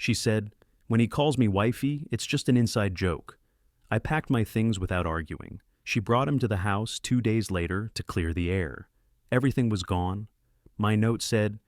She said, "When he calls me wifey, it's just an inside joke." I packed my things without arguing. She brought him to the house 2 days later to clear the air. Everything was gone. My note said,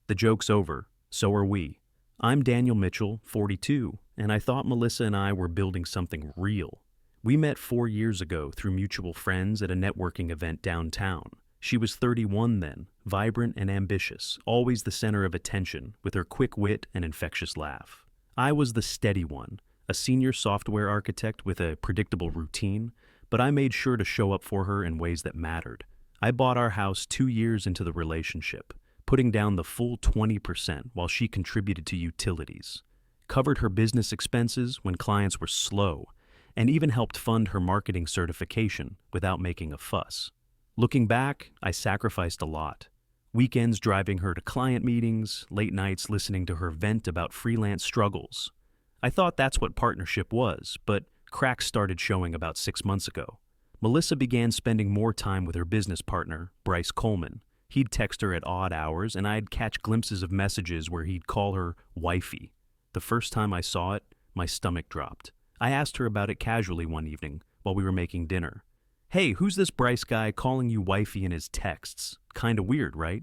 "The joke's over. So are we." I'm Daniel Mitchell, 42, and I thought Melissa and I were building something real. We met 4 years ago through mutual friends at a networking event downtown. She was 31 then, vibrant and ambitious, always the center of attention, with her quick wit and infectious laugh. I was the steady one, a senior software architect with a predictable routine, but I made sure to show up for her in ways that mattered. I bought our house 2 years into the relationship, putting down the full 20% while she contributed to utilities, covered her business expenses when clients were slow, and even helped fund her marketing certification without making a fuss. Looking back, I sacrificed a lot. Weekends driving her to client meetings, late nights listening to her vent about freelance struggles. I thought that's what partnership was, but cracks started showing about 6 months ago. Melissa began spending more time with her business partner, Bryce Coleman. He'd text her at odd hours, and I'd catch glimpses of messages where he'd call her wifey. The first time I saw it, my stomach dropped. I asked her about it casually one evening while we were making dinner. "Hey, who's this Bryce guy calling you wifey in his texts? Kinda weird, right?"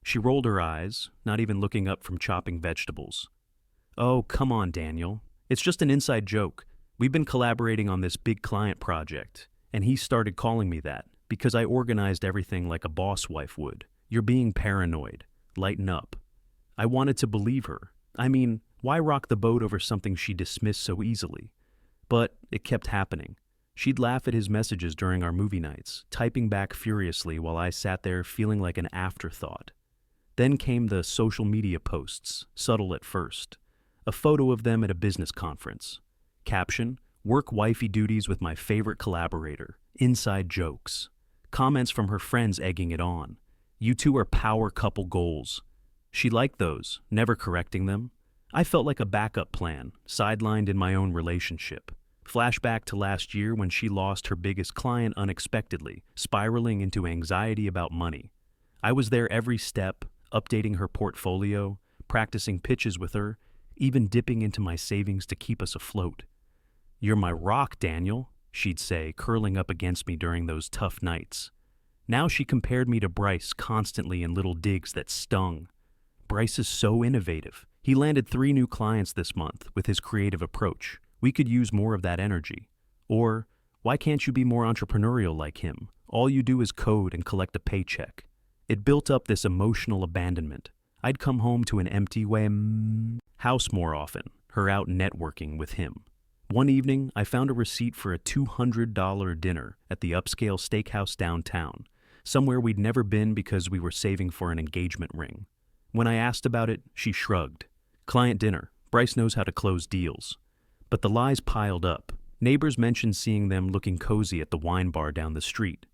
She rolled her eyes, not even looking up from chopping vegetables. "Oh, come on, Daniel. It's just an inside joke. We've been collaborating on this big client project, and he started calling me that because I organized everything like a boss wife would. You're being paranoid. Lighten up." I wanted to believe her. I mean, why rock the boat over something she dismissed so easily? But it kept happening. She'd laugh at his messages during our movie nights, typing back furiously while I sat there feeling like an afterthought. Then came the social media posts, subtle at first. A photo of them at a business conference. Caption, "Work wifey duties with my favorite collaborator. Inside jokes." Comments from her friends egging it on. "You two are power couple goals." She liked those, never correcting them. I felt like a backup plan, sidelined in my own relationship. Flashback to last year when she lost her biggest client unexpectedly, spiraling into anxiety about money. I was there every step, updating her portfolio, practicing pitches with her, even dipping into my savings to keep us afloat. "You're my rock, Daniel," she'd say, curling up against me during those tough nights. Now she compared me to Bryce constantly in little digs that stung. Bryce is so innovative. He landed 3 new clients this month with his creative approach. We could use more of that energy. Or, why can't you be more entrepreneurial like him? All you do is code and collect a paycheck. It built up this emotional abandonment. I'd come home to an empty house more often, her out networking with him. One evening, I found a receipt for a $200 dinner at the upscale steakhouse downtown, somewhere we'd never been because we were saving for an engagement ring. When I asked about it, she shrugged. "Client dinner. Bryce knows how to close deals." But the lies piled up. Neighbors mentioned seeing them looking cozy at the wine bar down the street.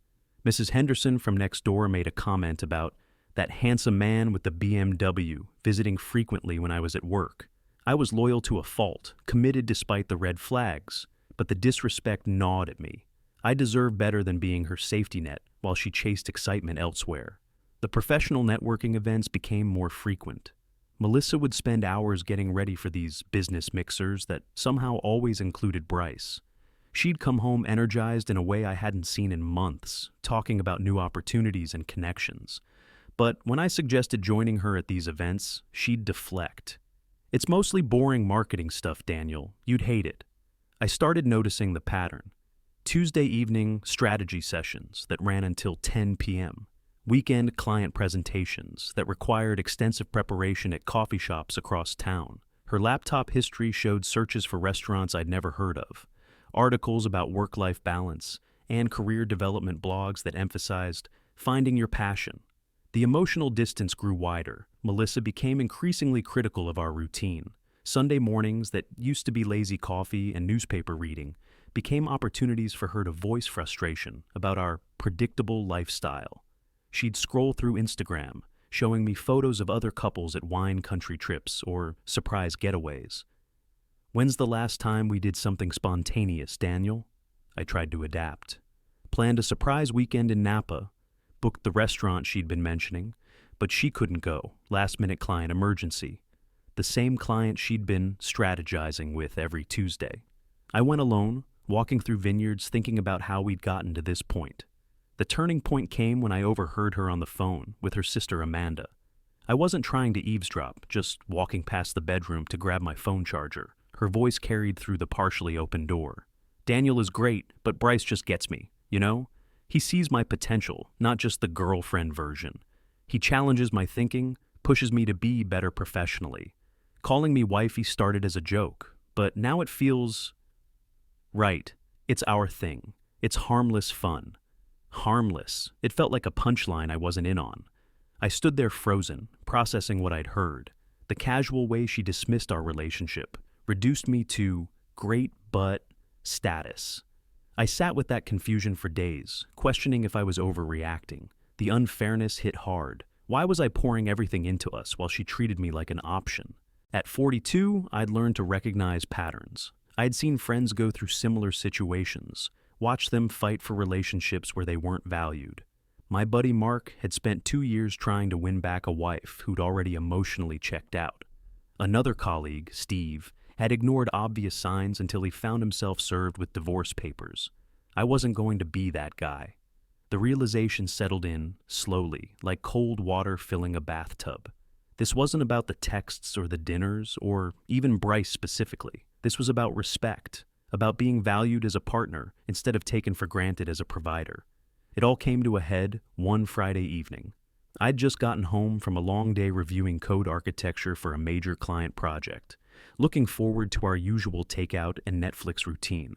Mrs. Henderson from next door made a comment about that handsome man with the BMW visiting frequently when I was at work. I was loyal to a fault, committed despite the red flags, but the disrespect gnawed at me. I deserved better than being her safety net while she chased excitement elsewhere. The professional networking events became more frequent. Melissa would spend hours getting ready for these business mixers that somehow always included Bryce. She'd come home energized in a way I hadn't seen in months, talking about new opportunities and connections. But when I suggested joining her at these events, she'd deflect. "It's mostly boring marketing stuff, Daniel. You'd hate it." I started noticing the pattern. Tuesday evening strategy sessions that ran until 10 p.m. Weekend client presentations that required extensive preparation at coffee shops across town. Her laptop history showed searches for restaurants I'd never heard of, articles about work-life balance, and career development blogs that emphasized finding your passion. The emotional distance grew wider. Melissa became increasingly critical of our routine. Sunday mornings that used to be lazy coffee and newspaper reading became opportunities for her to voice frustration about our predictable lifestyle. She'd scroll through Instagram, showing me photos of other couples at wine country trips or surprise getaways. "When's the last time we did something spontaneous, Daniel?" I tried to adapt. Planned a surprise weekend in Napa, booked the restaurant she'd been mentioning, but she couldn't go, last-minute client emergency. the same client she'd been strategizing with every Tuesday. I went alone, walking through vineyards thinking about how we'd gotten to this point. The turning point came when I overheard her on the phone with her sister Amanda. I wasn't trying to eavesdrop, just walking past the bedroom to grab my phone charger. Her voice carried through the partially open door. "Daniel is great, but Bryce just gets me, you know? He sees my potential, not just the girlfriend version. He challenges my thinking, pushes me to be better professionally. Calling me wifey started as a joke, but now it feels right. It's our thing. It's harmless fun. Harmless. It felt like a punchline I wasn't in on. I stood there frozen, processing what I'd heard. The casual way she dismissed our relationship reduced me to great but status. I sat with that confusion for days, questioning if I was overreacting. The unfairness hit hard. Why was I pouring everything into us while she treated me like an option? At 42, I'd learned to recognize patterns. I'd seen friends go through similar situations, watched them fight for relationships where they weren't valued. My buddy Mark had spent 2 years trying to win back a wife who'd already emotionally checked out. Another colleague, Steve, had ignored obvious signs until he found himself served with divorce papers. I wasn't going to be that guy. The realization settled in, slowly, like cold water filling a bathtub. This wasn't about the texts or the dinners, or even Bryce specifically. This was about respect, about being valued as a partner instead of taken for granted as a provider. It all came to a head one Friday evening. I'd just gotten home from a long day reviewing code architecture for a major client project, looking forward to our usual takeout and Netflix routine.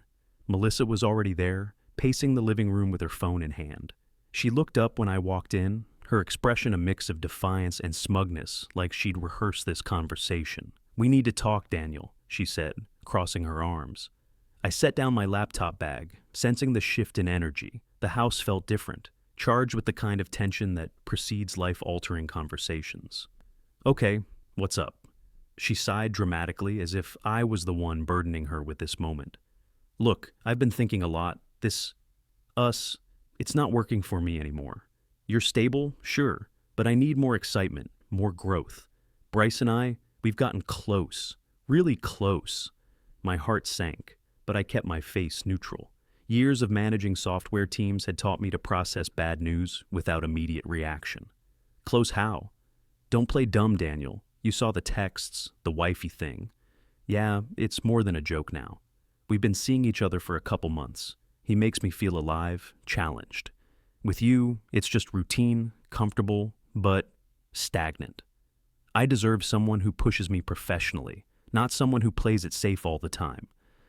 Melissa was already there, pacing the living room with her phone in hand. She looked up when I walked in, her expression a mix of defiance and smugness, like she'd rehearsed this conversation. "We need to talk, Daniel," she said, crossing her arms. I set down my laptop bag, sensing the shift in energy. The house felt different, charged with the kind of tension that precedes life-altering conversations. "Okay, what's up?" She sighed dramatically, as if I was the one burdening her with this moment. "Look, I've been thinking a lot. It's not working for me anymore. You're stable, sure, but I need more excitement, more growth. Bryce and we've gotten close, really close." My heart sank, but I kept my face neutral. Years of managing software teams had taught me to process bad news without immediate reaction. "Close how?" "Don't play dumb, Daniel. You saw the texts, the wifey thing. Yeah, it's more than a joke now. We've been seeing each other for a couple months. He makes me feel alive, challenged. With you, it's just routine, comfortable, but stagnant. I deserve someone who pushes me professionally, not someone who plays it safe all the time."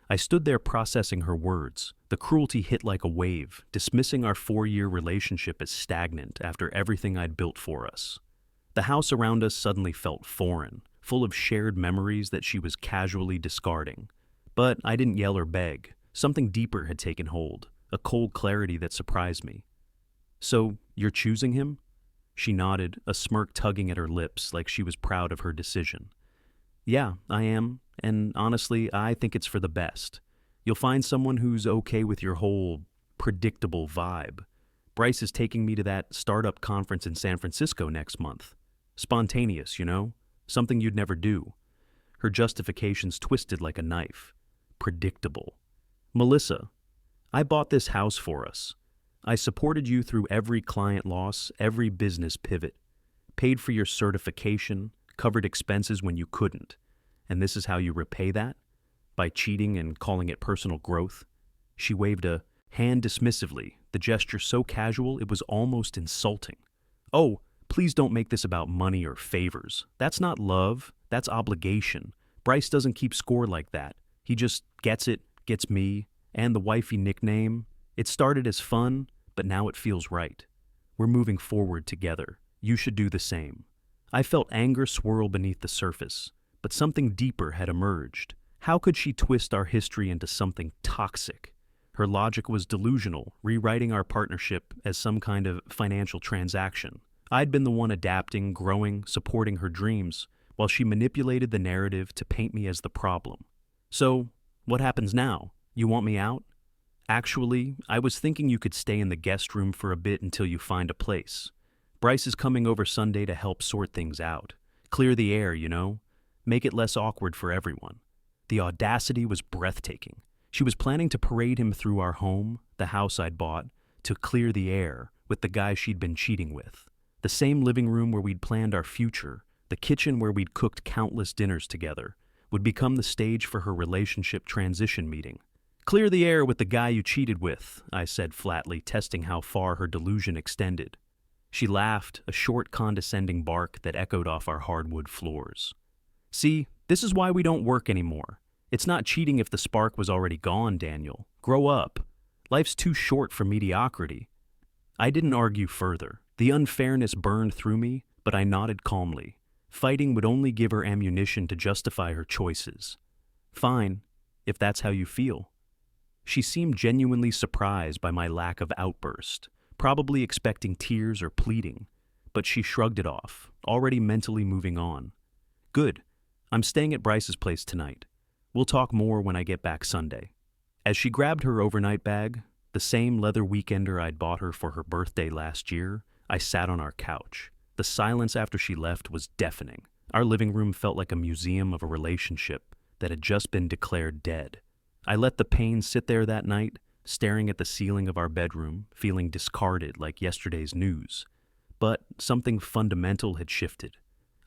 I stood there processing her words. The cruelty hit like a wave, dismissing our 4-year relationship as stagnant after everything I'd built for us. The house around us suddenly felt foreign, full of shared memories that she was casually discarding. But I didn't yell or beg. Something deeper had taken hold, a cold clarity that surprised me. "So, you're choosing him?" She nodded, a smirk tugging at her lips like she was proud of her decision. "Yeah, I am, and honestly, I think it's for the best. You'll find someone who's okay with your whole predictable vibe. Bryce is taking me to that startup conference in San Francisco next month. Spontaneous, you know? Something you'd never do." Her justifications twisted like a knife. Predictable. "Melissa, I bought this house for us. I supported you through every client loss, every business pivot, paid for your certification, covered expenses when you couldn't. And this is how you repay that? By cheating and calling it personal growth?" She waved a hand dismissively, the gesture so casual it was almost insulting. "Oh, please don't make this about money or favors. That's not love, that's obligation. Bryce doesn't keep score like that. He just gets it, gets me, and the wifey nickname. It started as fun, but now it feels right. We're moving forward together. You should do the same." I felt anger swirl beneath the surface, but something deeper had emerged. How could she twist our history into something toxic? Her logic was delusional, rewriting our partnership as some kind of financial transaction. I'd been the one adapting, growing, supporting her dreams, while she manipulated the narrative to paint me as the problem. "So, what happens now? You want me out?" "Actually, I was thinking you could stay in the guest room for a bit until you find a place. Bryce is coming over Sunday to help sort things out. Clear the air, you know? make it less awkward for everyone. The audacity was breathtaking. She was planning to parade him through our home, the house I'd bought, to clear the air with the guy she'd been cheating with. The same living room where we'd planned our future, the kitchen where we'd cooked countless dinners together, would become the stage for her relationship transition meeting. "Clear the air with the guy you cheated with," I said flatly, testing how far her delusion extended. She laughed, a short, condescending bark that echoed off our hardwood floors. "See, this is why we don't work anymore. It's not cheating if the spark was already gone, Daniel. Grow up. Life's too short for mediocrity." I didn't argue further. The unfairness burned through me, but I nodded calmly. Fighting would only give her ammunition to justify her choices. "Fine, if that's how you feel." She seemed genuinely surprised by my lack of outburst, probably expecting tears or pleading, but she shrugged it off, already mentally moving on. "Good. I'm staying at Bryce's place tonight. We'll talk more when I get back Sunday." As she grabbed her overnight bag, the same leather weekender I'd bought her for her birthday last year, I sat on our couch. The silence after she left was deafening. Our living room felt like a museum of a relationship that had just been declared dead. I let the pain sit there that night, staring at the ceiling of our bedroom, feeling discarded like yesterday's news. But something fundamental had shifted.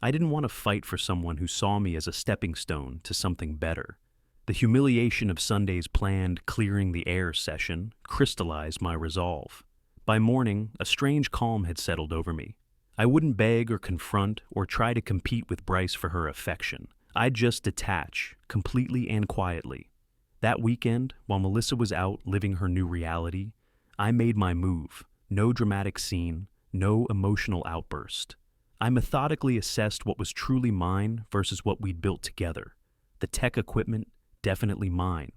I didn't want to fight for someone who saw me as a stepping stone to something better. The humiliation of Sunday's planned clearing the air session crystallized my resolve. By morning, a strange calm had settled over me. I wouldn't beg or confront or try to compete with Bryce for her affection. I'd just detach, completely and quietly. That weekend, while Melissa was out living her new reality, I made my move. No dramatic scene, no emotional outburst. I methodically assessed what was truly mine versus what we'd built together. The tech equipment, definitely mine.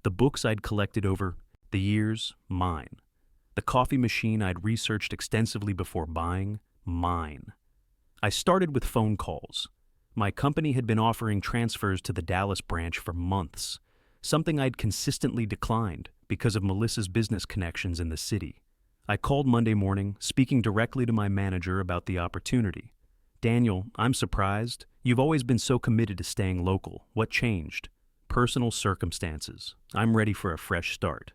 The books I'd collected over the years, mine. The coffee machine I'd researched extensively before buying, mine. I started with phone calls. My company had been offering transfers to the Dallas branch for months, something I'd consistently declined because of Melissa's business connections in the city. I called Monday morning, speaking directly to my manager about the opportunity. "Daniel, I'm surprised. You've always been so committed to staying local. What changed?" "Personal circumstances. I'm ready for a fresh start."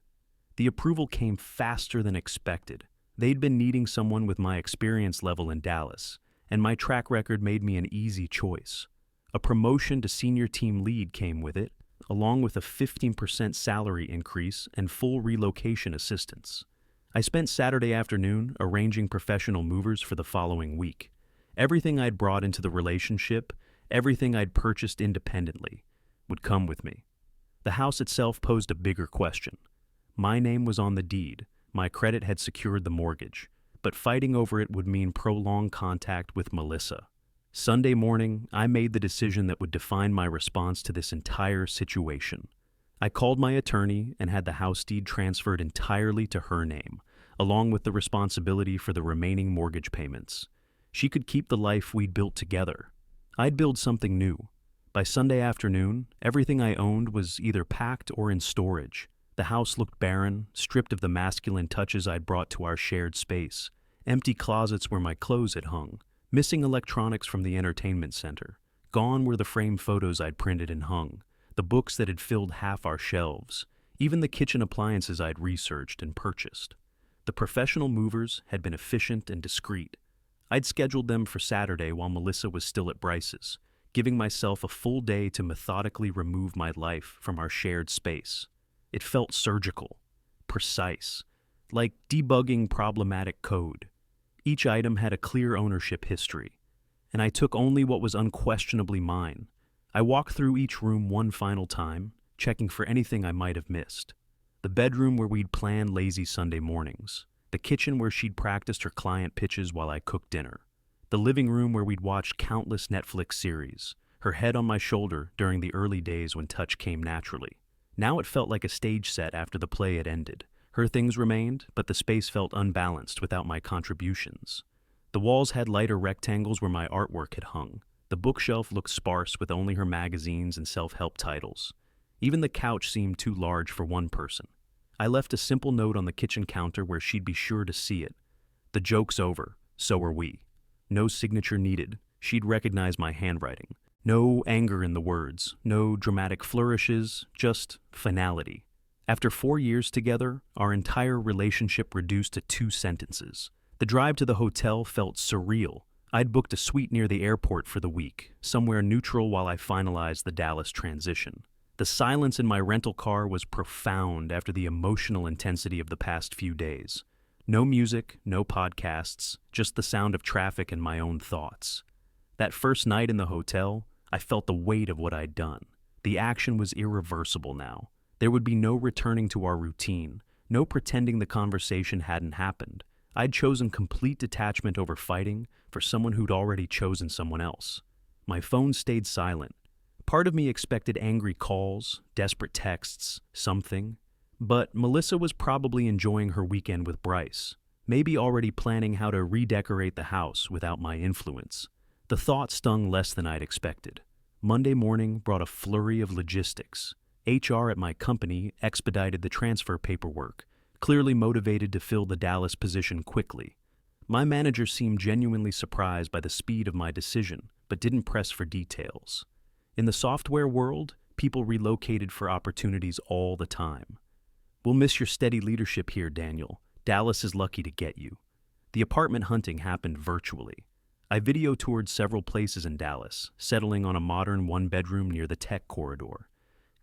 The approval came faster than expected. They'd been needing someone with my experience level in Dallas, and my track record made me an easy choice. A promotion to senior team lead came with it, along with a 15% salary increase and full relocation assistance. I spent Saturday afternoon arranging professional movers for the following week. Everything I'd brought into the relationship, everything I'd purchased independently, would come with me. The house itself posed a bigger question. My name was on the deed, my credit had secured the mortgage, but fighting over it would mean prolonged contact with Melissa. Sunday morning, I made the decision that would define my response to this entire situation. I called my attorney and had the house deed transferred entirely to her name, along with the responsibility for the remaining mortgage payments. She could keep the life we'd built together. I'd build something new. By Sunday afternoon, everything I owned was either packed or in storage. The house looked barren, stripped of the masculine touches I'd brought to our shared space. Empty closets where my clothes had hung. Missing electronics from the entertainment center. Gone were the framed photos I'd printed and hung. The books that had filled half our shelves. Even the kitchen appliances I'd researched and purchased. The professional movers had been efficient and discreet. I'd scheduled them for Saturday while Melissa was still at Bryce's, giving myself a full day to methodically remove my life from our shared space. It felt surgical, precise, like debugging problematic code. Each item had a clear ownership history, and I took only what was unquestionably mine. I walked through each room one final time, checking for anything I might have missed. The bedroom where we'd planned lazy Sunday mornings. The kitchen where she'd practiced her client pitches while I cooked dinner. The living room where we'd watched countless Netflix series, her head on my shoulder during the early days when touch came naturally. Now it felt like a stage set after the play had ended. Her things remained, but the space felt unbalanced without my contributions. The walls had lighter rectangles where my artwork had hung. The bookshelf looked sparse with only her magazines and self-help titles. Even the couch seemed too large for one person. I left a simple note on the kitchen counter where she'd be sure to see it. "The joke's over, so are we." No signature needed. She'd recognize my handwriting. No anger in the words, no dramatic flourishes, just finality. After 4 years together, our entire relationship reduced to 2 sentences. The drive to the hotel felt surreal. I'd booked a suite near the airport for the week, somewhere neutral while I finalized the Dallas transition. The silence in my rental car was profound after the emotional intensity of the past few days. No music, no podcasts, just the sound of traffic and my own thoughts. That first night in the hotel, I felt the weight of what I'd done. The action was irreversible now. There would be no returning to our routine, no pretending the conversation hadn't happened. I'd chosen complete detachment over fighting for someone who'd already chosen someone else. My phone stayed silent. Part of me expected angry calls, desperate texts, something. But Melissa was probably enjoying her weekend with Bryce, maybe already planning how to redecorate the house without my influence. The thought stung less than I'd expected. Monday morning brought a flurry of logistics. HR at my company expedited the transfer paperwork, clearly motivated to fill the Dallas position quickly. My manager seemed genuinely surprised by the speed of my decision, but didn't press for details. In the software world, people relocated for opportunities all the time. "We'll miss your steady leadership here, Daniel. Dallas is lucky to get you." The apartment hunting happened virtually. I video toured several places in Dallas, settling on a modern one-bedroom near the tech corridor.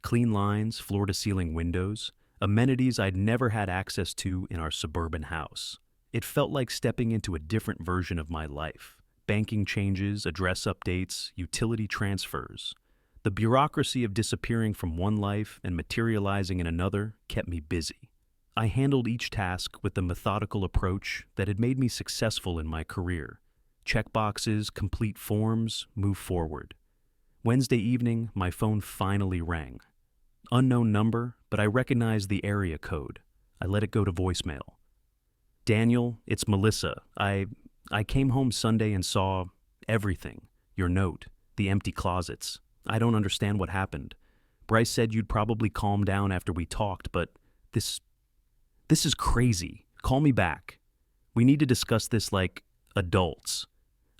Clean lines, floor-to-ceiling windows, amenities I'd never had access to in our suburban house. It felt like stepping into a different version of my life. Banking changes, address updates, utility transfers. The bureaucracy of disappearing from one life and materializing in another kept me busy. I handled each task with the methodical approach that had made me successful in my career. Check boxes, complete forms, move forward. Wednesday evening, my phone finally rang. Unknown number, but I recognized the area code. I let it go to voicemail. "Daniel, it's Melissa. I came home Sunday and saw everything. Your note, the empty closets. I don't understand what happened. Bryce said you'd probably calm down after we talked, but this is crazy. Call me back. We need to discuss this like adults."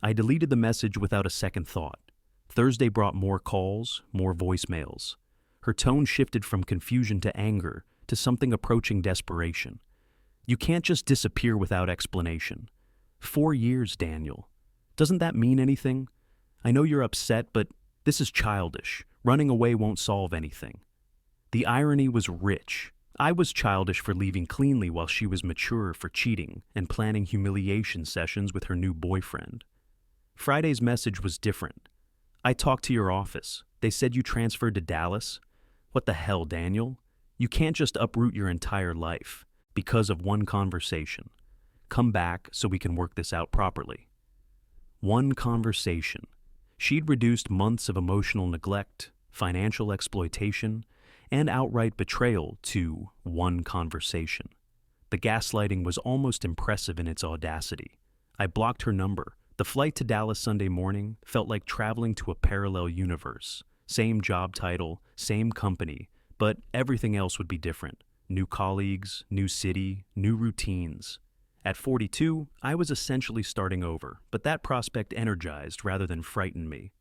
I deleted the message without a second thought. Thursday brought more calls, more voicemails. Her tone shifted from confusion to anger to something approaching desperation. "You can't just disappear without explanation. 4 years, Daniel. Doesn't that mean anything? I know you're upset, but this is childish. Running away won't solve anything." The irony was rich. I was childish for leaving cleanly while she was mature for cheating and planning humiliation sessions with her new boyfriend. Friday's message was different. "I talked to your office. They said you transferred to Dallas. What the hell, Daniel? You can't just uproot your entire life because of one conversation. Come back so we can work this out properly." One conversation. She'd reduced months of emotional neglect, financial exploitation, and outright betrayal to one conversation. The gaslighting was almost impressive in its audacity. I blocked her number. The flight to Dallas Sunday morning felt like traveling to a parallel universe. Same job title, same company, but everything else would be different. New colleagues, new city, new routines. At 42, I was essentially starting over, but that prospect energized rather than frightened me.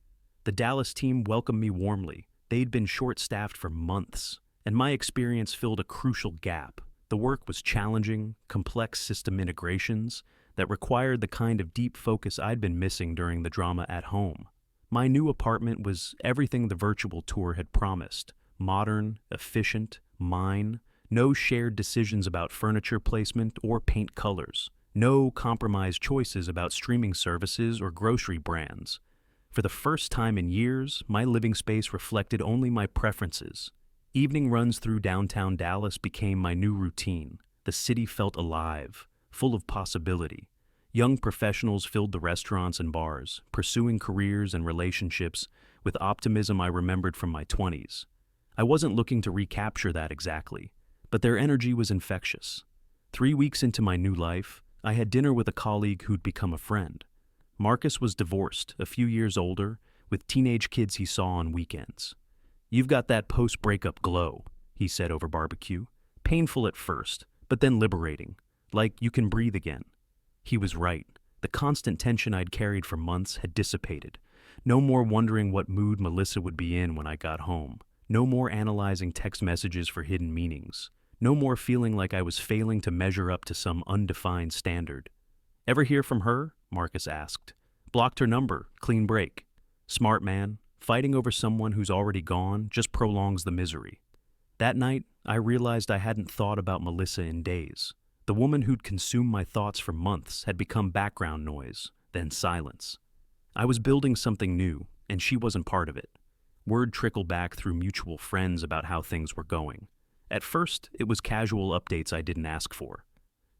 The Dallas team welcomed me warmly. They'd been short-staffed for months, and my experience filled a crucial gap. The work was challenging, complex system integrations that required the kind of deep focus I'd been missing during the drama at home. My new apartment was everything the virtual tour had promised. Modern, efficient, mine. No shared decisions about furniture placement or paint colors. No compromised choices about streaming services or grocery brands. For the first time in years, my living space reflected only my preferences. Evening runs through downtown Dallas became my new routine. The city felt alive, full of possibility. Young professionals filled the restaurants and bars, pursuing careers and relationships with optimism I remembered from my 20s. I wasn't looking to recapture that exactly, but their energy was infectious. 3 weeks into my new life, I had dinner with a colleague who'd become a friend. Marcus was divorced, a few years older, with teenage kids he saw on weekends. "You've got that post-breakup glow," he said over barbecue. "Painful at first, but then liberating. Like you can breathe again." He was right. The constant tension I'd carried for months had dissipated. No more wondering what mood Melissa would be in when I got home. No more analyzing text messages for hidden meanings. No more feeling like I was failing to measure up to some undefined standard. Ever hear from her? Marcus asked. Blocked her number, clean break. Smart man, fighting over someone who's already gone just prolongs the misery. That night, I realized I hadn't thought about Melissa in days. The woman who'd consumed my thoughts for months had become background noise, then silence. I was building something new, and she wasn't part of it. Word trickled back through mutual friends about how things were going. At first, it was casual updates I didn't ask for.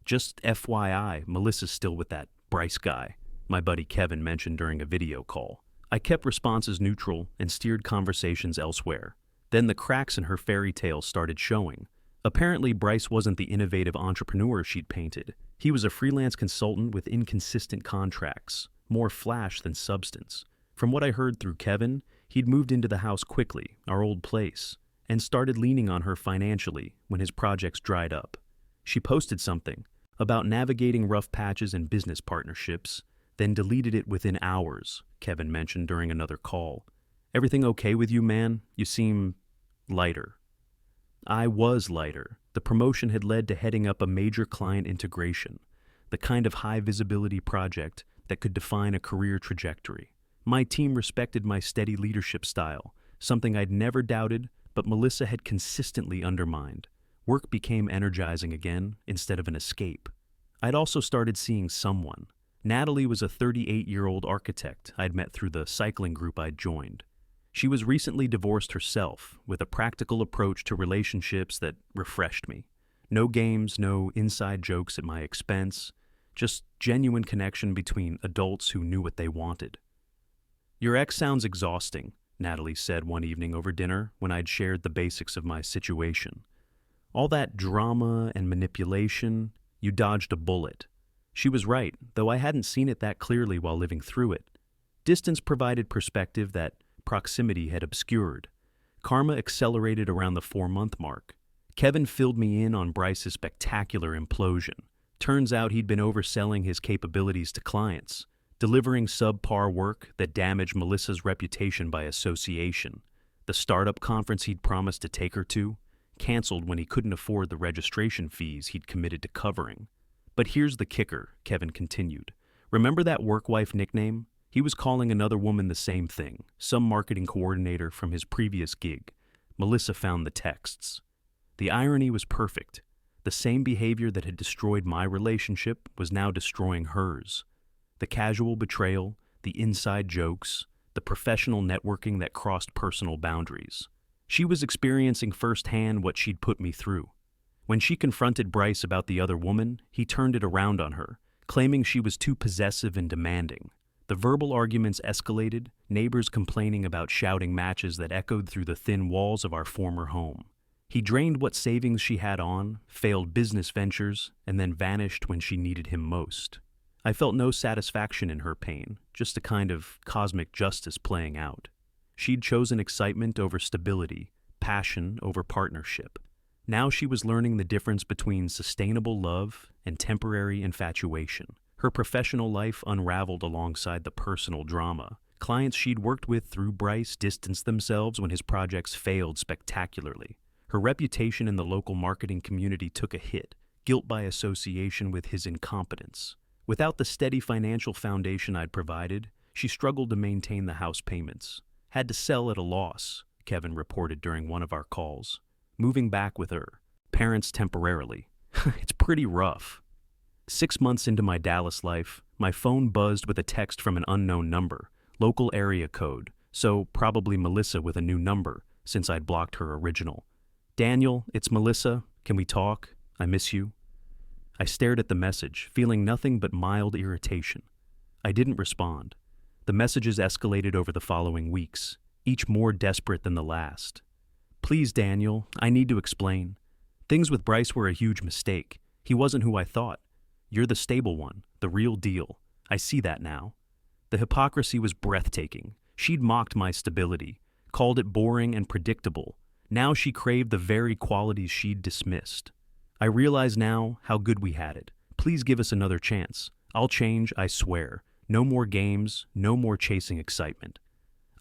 Just FYI, Melissa's still with that Bryce guy, my buddy Kevin mentioned during a video call. I kept responses neutral and steered conversations elsewhere. Then the cracks in her fairy tale started showing. Apparently, Bryce wasn't the innovative entrepreneur she'd painted. He was a freelance consultant with inconsistent contracts, more flash than substance. From what I heard through Kevin, he'd moved into the house quickly, our old place, and started leaning on her financially when his projects dried up. She posted something about navigating rough patches in business partnerships, then deleted it within hours, Kevin mentioned during another call. Everything okay with you, man? You seem lighter. I was lighter. The promotion had led to heading up a major client integration, the kind of high-visibility project that could define a career trajectory. My team respected my steady leadership style, something I'd never doubted, but Melissa had consistently undermined. Work became energizing again instead of an escape. I'd also started seeing someone. Natalie was a 38-year-old architect I'd met through the cycling group I'd joined. She was recently divorced herself, with a practical approach to relationships that refreshed me. No games, no inside jokes at my expense, just genuine connection between adults who knew what they wanted. Your ex sounds exhausting, Natalie said one evening over dinner when I'd shared the basics of my situation. All that drama and manipulation, you dodged a bullet. She was right, though I hadn't seen it that clearly while living through it. Distance provided perspective that proximity had obscured. Karma accelerated around the 4-month mark. Kevin filled me in on Bryce's spectacular implosion. Turns out he'd been overselling his capabilities to clients, delivering subpar work that damaged Melissa's reputation by association. The startup conference he'd promised to take her to, canceled when he couldn't afford the registration fees he'd committed to covering. But here's the kicker, Kevin continued. Remember that work wife nickname? He was calling another woman the same thing, some marketing coordinator from his previous gig. Melissa found the texts. The irony was perfect. The same behavior that had destroyed my relationship was now destroying hers. The casual betrayal, the inside jokes, the professional networking that crossed personal boundaries. She was experiencing firsthand what she'd put me through. When she confronted Bryce about the other woman, he turned it around on her, claiming she was too possessive and demanding. The verbal arguments escalated, neighbors complaining about shouting matches that echoed through the thin walls of our former home. He drained what savings she had on, failed business ventures, and then vanished when she needed him most. I felt no satisfaction in her pain, just a kind of cosmic justice playing out. She'd chosen excitement over stability, passion over partnership. Now she was learning the difference between sustainable love and temporary infatuation. Her professional life unraveled alongside the personal drama. Clients she'd worked with through Bryce distanced themselves when his projects failed spectacularly. Her reputation in the local marketing community took a hit, guilt by association with his incompetence. Without the steady financial foundation I'd provided, she struggled to maintain the house payments. Had to sell at a loss, Kevin reported during one of our calls. Moving back with her, parents temporarily. It's pretty rough. 6 months into my Dallas life, my phone buzzed with a text from an unknown number, local area code, so probably Melissa with a new number, since I'd blocked her original. Daniel, it's Melissa. Can we talk? I miss you. I stared at the message, feeling nothing but mild irritation. I didn't respond. The messages escalated over the following weeks, each more desperate than the last. Please, Daniel, I need to explain. Things with Bryce were a huge mistake. He wasn't who I thought. You're the stable one, the real deal. I see that now. The hypocrisy was breathtaking. She'd mocked my stability, called it boring and predictable. Now she craved the very qualities she'd dismissed. I realize now how good we had it. Please give us another chance. I'll change, I swear. No more games, no more chasing excitement.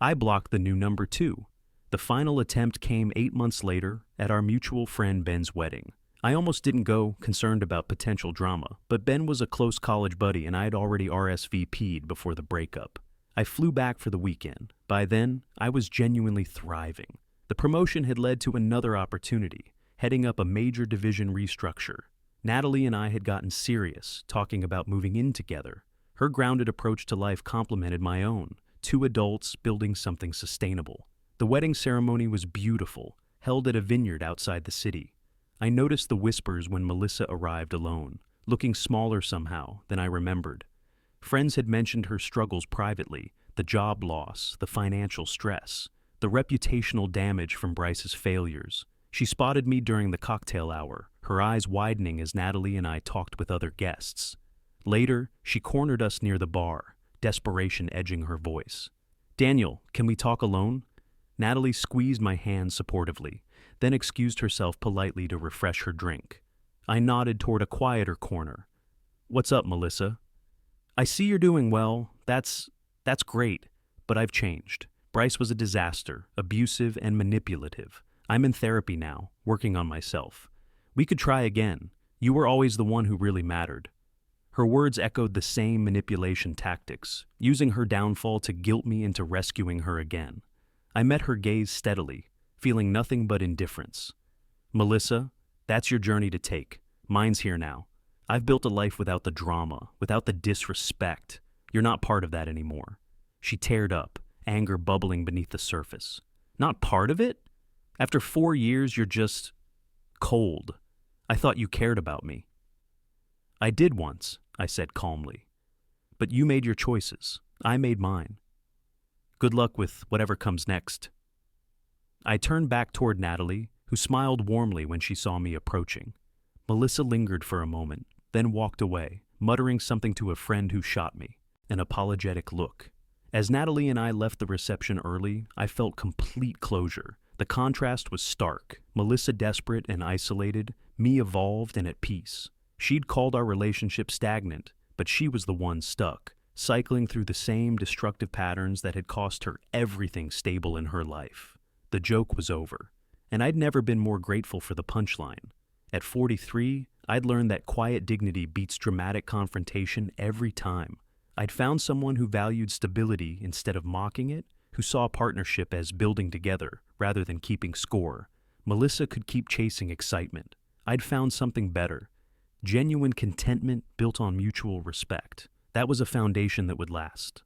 I blocked the new number too. The final attempt came 8 months later at our mutual friend Ben's wedding. I almost didn't go, concerned about potential drama, but Ben was a close college buddy and I had already RSVP'd before the breakup. I flew back for the weekend. By then, I was genuinely thriving. The promotion had led to another opportunity, heading up a major division restructure. Natalie and I had gotten serious, talking about moving in together. Her grounded approach to life complemented my own, two adults building something sustainable. The wedding ceremony was beautiful, held at a vineyard outside the city. I noticed the whispers when Melissa arrived alone, looking smaller somehow than I remembered. Friends had mentioned her struggles privately, the job loss, the financial stress, the reputational damage from Bryce's failures. She spotted me during the cocktail hour, her eyes widening as Natalie and I talked with other guests. Later, she cornered us near the bar, desperation edging her voice. "Daniel, can we talk alone?" Natalie squeezed my hand supportively, then excused herself politely to refresh her drink. I nodded toward a quieter corner. "What's up, Melissa?" "I see you're doing well. That's great, but I've changed. Bryce was a disaster, abusive and manipulative. I'm in therapy now, working on myself. We could try again. You were always the one who really mattered." Her words echoed the same manipulation tactics, using her downfall to guilt me into rescuing her again. I met her gaze steadily, feeling nothing but indifference. "Melissa, that's your journey to take. Mine's here now. I've built a life without the drama, without the disrespect. You're not part of that anymore." She teared up, anger bubbling beneath the surface. "Not part of it? After 4 years, you're just cold. I thought you cared about me." "I did once," I said calmly. "But you made your choices. I made mine. Good luck with whatever comes next." I turned back toward Natalie, who smiled warmly when she saw me approaching. Melissa lingered for a moment, then walked away, muttering something to a friend who shot me, an apologetic look. As Natalie and I left the reception early, I felt complete closure. The contrast was stark. Melissa desperate and isolated, me evolved and at peace. She'd called our relationship stagnant, but she was the one stuck, cycling through the same destructive patterns that had cost her everything stable in her life. The joke was over, and I'd never been more grateful for the punchline. At 43, I'd learned that quiet dignity beats dramatic confrontation every time. I'd found someone who valued stability instead of mocking it, who saw partnership as building together rather than keeping score. Melissa could keep chasing excitement. I'd found something better. Genuine contentment built on mutual respect. That was a foundation that would last.